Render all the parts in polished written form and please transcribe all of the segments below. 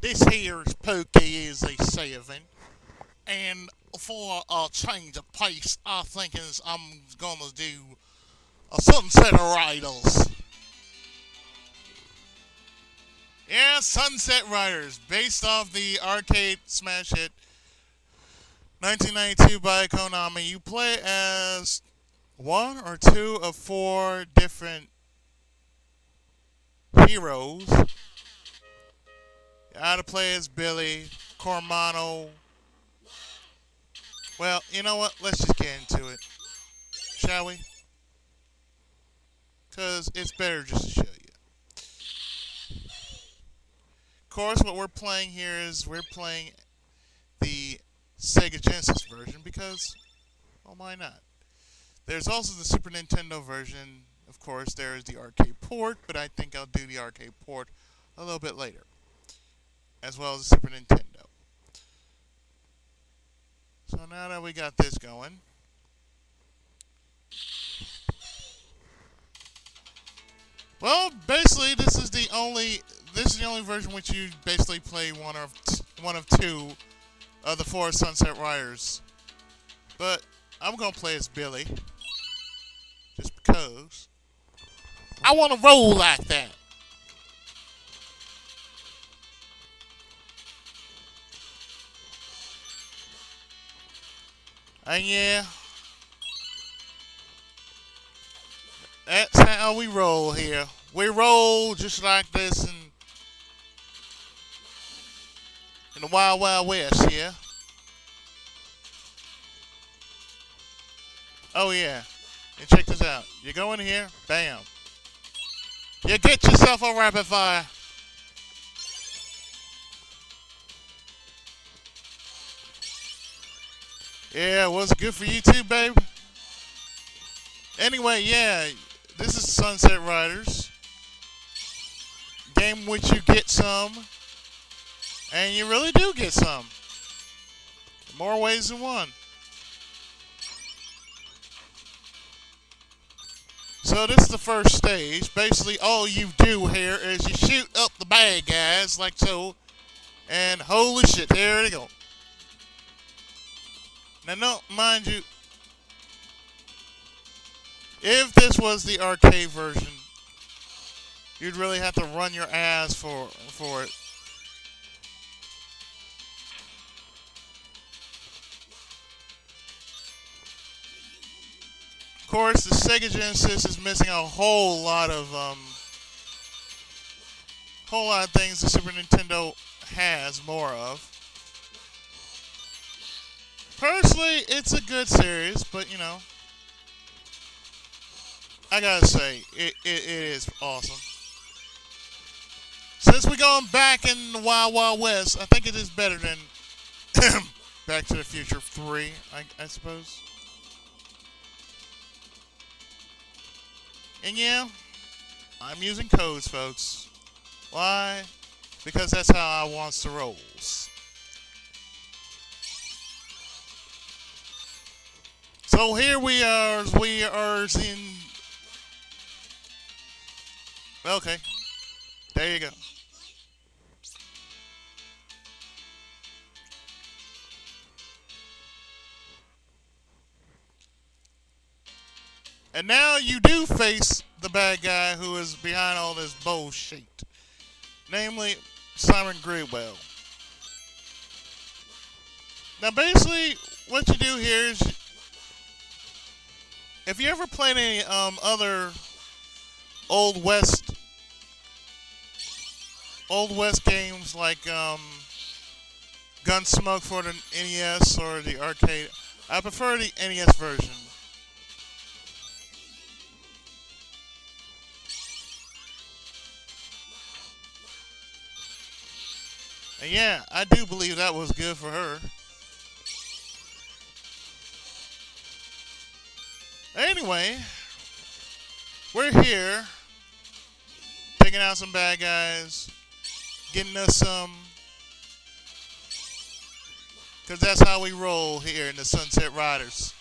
This here's Pokey is a 7, and for a change of pace, I think I'm gonna do a Sunset Riders. Yeah, Sunset Riders, based off the arcade smash hit 1992 by Konami. You play as one or two of four different heroes. You gotta play as Billy, Cormano. Well, you know what? Let's just get into it, shall we? Because it's better just to show you. Of course, what we're playing here is we're playing the Sega Genesis version because, well, why not? There's also the Super Nintendo version. Of course, there is the arcade port, but I think I'll do the arcade port a little bit later, as well as the Super Nintendo. So now that we got this going, well, basically this is the only version which you basically play one of two of the four Sunset Riders. But I'm gonna play as Billy, just because I want to roll like that. And yeah, that's how we roll here. We roll just like this in the Wild Wild West here. Oh yeah, and check this out. You go in here, bam. You get yourself a rapid fire. Yeah, was it good for you too, baby? Anyway, yeah, this is Sunset Riders. Game in which you get some, and you really do get some. In more ways than one. So this is the first stage. Basically, all you do here is you shoot up the bad guys like so, and holy shit, there they go. Now, no, mind you, if this was the arcade version, you'd really have to run your ass for it. Of course, the Sega Genesis is missing a whole lot of things the Super Nintendo has more of. Personally, it's a good series, but I gotta say, it is awesome. Since we're going back in the Wild Wild West, I think it is better than Back to the Future 3, I suppose. And yeah, I'm using codes, folks. Why? Because that's how I wants to rolls. So here we are. We are in. Okay, there you go. And now you do face the bad guy who is behind all this bullshit. Namely, Simon Greenwell. Now, basically, what you do here is, if you ever played any other old west old west games like Gunsmoke for the NES or the arcade, I prefer the NES version. And yeah, I do believe that was good for her. Anyway, we're here, taking out some bad guys, getting us some, because that's how we roll here in the Sunset Riders.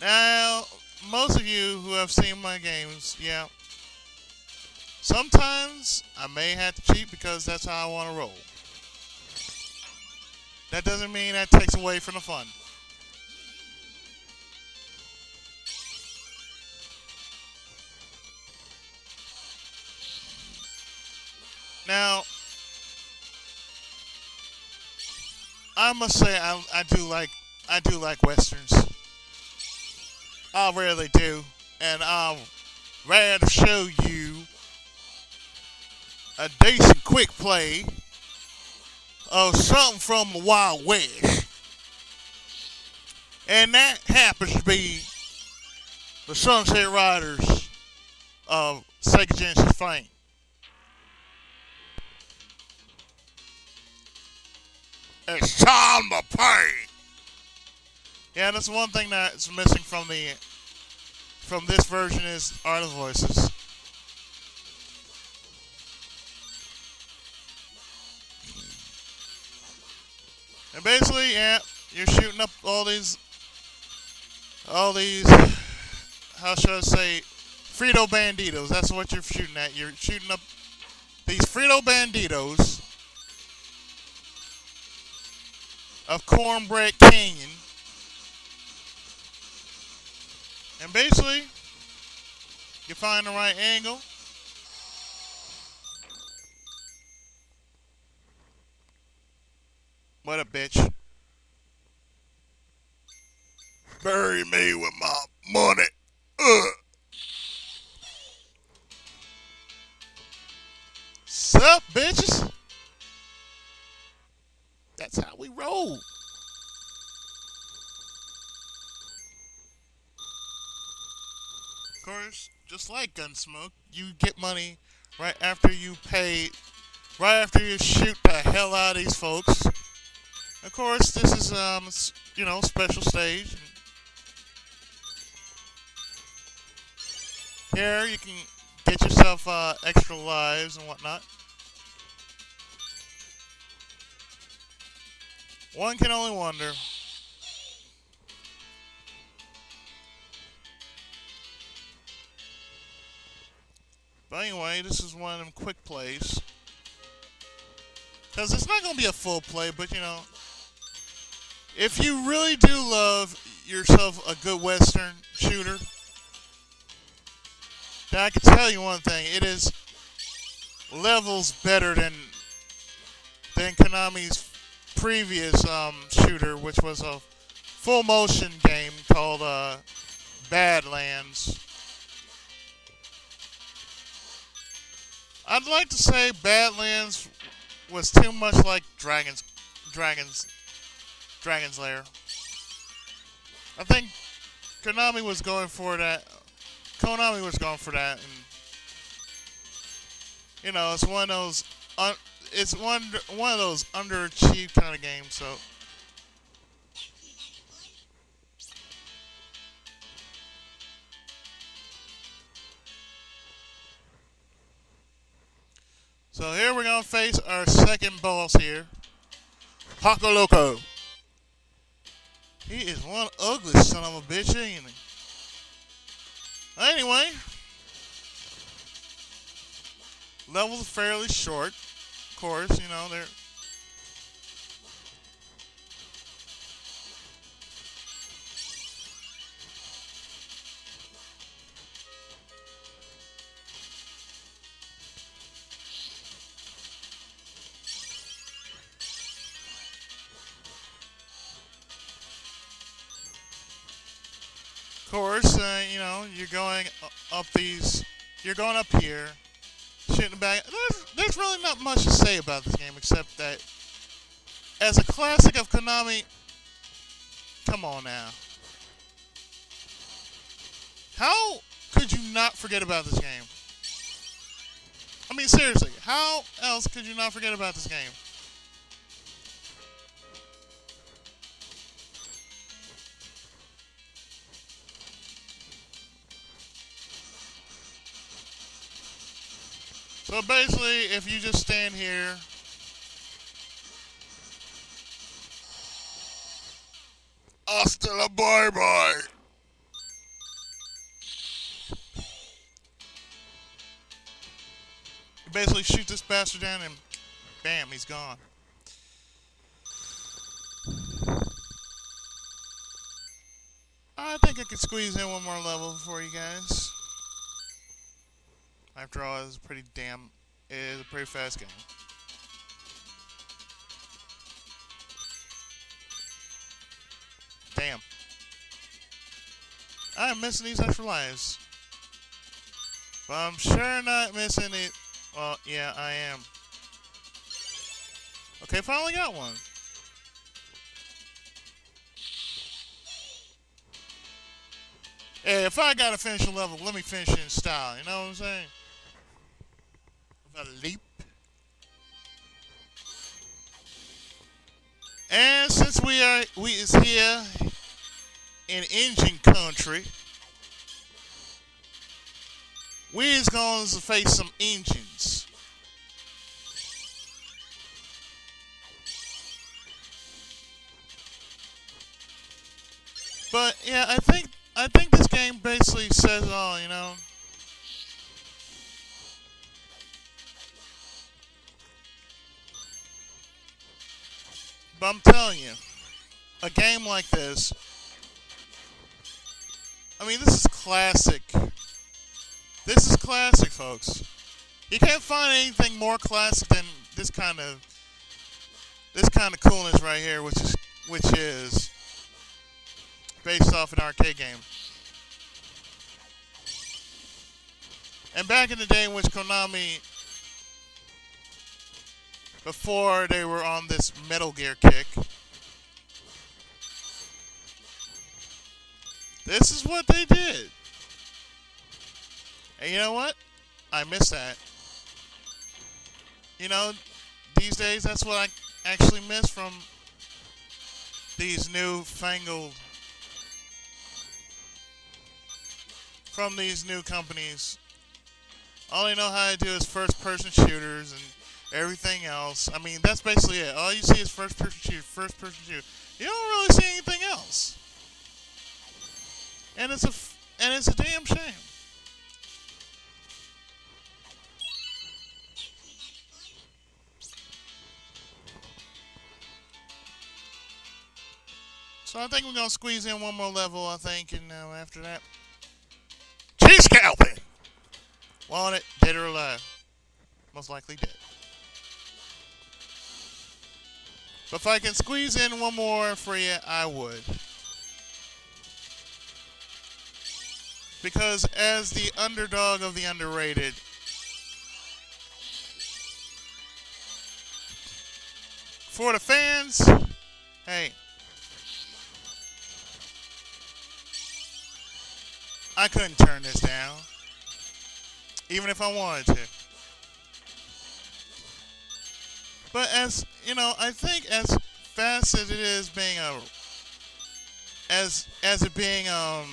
Now, most of you who have seen my games, yeah, sometimes I may have to cheat because that's how I want to roll. That doesn't mean that takes away from the fun. Now, I must say I do like westerns. I really do, and I'm ready to show you a decent quick play of something from the Wild West, and that happens to be the Sunset Riders of Sega Genesis fame. It's time to pay. Yeah, that's one thing that's missing from this version is are the voices. And basically, yeah, you're shooting up all these, how should I say, Frito Banditos. That's what you're shooting at. You're shooting up these Frito Banditos of Cornbread Canyon. And basically, you find the right angle. What a bitch. Bury me with my money. Ugh. Sup, bitches? That's how we roll. Of course, just like Gunsmoke, you get money right after you pay, right after you shoot the hell out of these folks. Of course, this is special stage. Here you can get yourself extra lives and whatnot. One can only wonder. But anyway, this is one of them quick plays. Because it's not going to be a full play, but if you really do love yourself a good Western shooter, then I can tell you one thing. It is levels better than Konami's previous shooter, which was a full motion game called Badlands. I'd like to say Badlands was too much like Dragon's Lair. I think Konami was going for that. Konami was going for that, and it's one of those. It's one of those underachieved kind of games. So here we're gonna face our second boss here, Paco Loco. He is one ugly son of a bitch, ain't he? Anyway, levels are fairly short. Of course, they're. Of course, you're going up these. You're going up here, shooting back. There's really not much to say about this game except that, as a classic of Konami, come on now. How could you not forget about this game? I mean, seriously, how else could you not forget about this game? So basically, if you just stand here, hasta la bye bye. You basically shoot this bastard down and bam, he's gone. I think I could squeeze in one more level for you guys. After all, it's it is a pretty fast game. Damn. I'm missing these extra lives. But I'm sure not missing it. Well, yeah, I am. Okay, finally got one. Hey, if I gotta finish a level, let me finish it in style. You know what I'm saying? With a leap. And since we is here in Injun Country, we is going to face some engines. But yeah, I think this game basically says it all, you know. But I'm telling you, a game like this, I mean, this is classic. This is classic, folks. You can't find anything more classic than this kind of coolness right here, which is based off an arcade game. And back in the day in which Konami, before they were on this Metal Gear kick, this is what they did. And you know what? I miss that. You know, these days that's what I actually miss from these newfangled, from these new companies. All they know how to do is first-person shooters and everything else. I mean, that's basically it. All you see is first-person shoot, first-person shoot. You don't really see anything else. And it's a damn shame. So I think we're gonna squeeze in one more level. I think, and after that, cheese scalping. Want it, dead or alive? Most likely dead. But if I can squeeze in one more for you, I would. Because as the underdog of the underrated, for the fans, hey, I couldn't turn this down, even if I wanted to. But as you know, I think as fast as it is being as it being a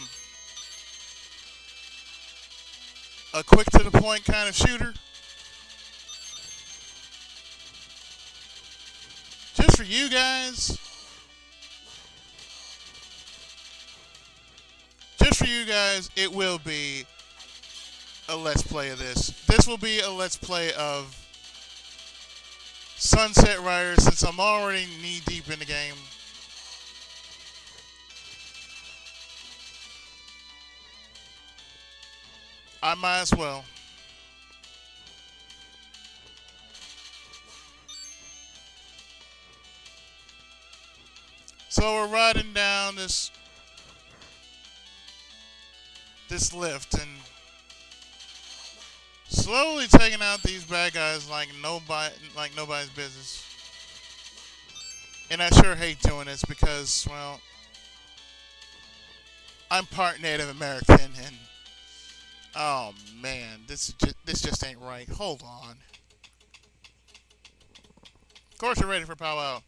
quick to the point kind of shooter, just for you guys, it will be a let's play of this. This will be a let's play of Sunset Riders, since I'm already knee deep in the game. I might as well. So we're riding down this lift and slowly taking out these bad guys like nobody's business. And I sure hate doing this because, well, I'm part Native American and oh man, this just ain't right. Hold on. Of course you're ready for powwow.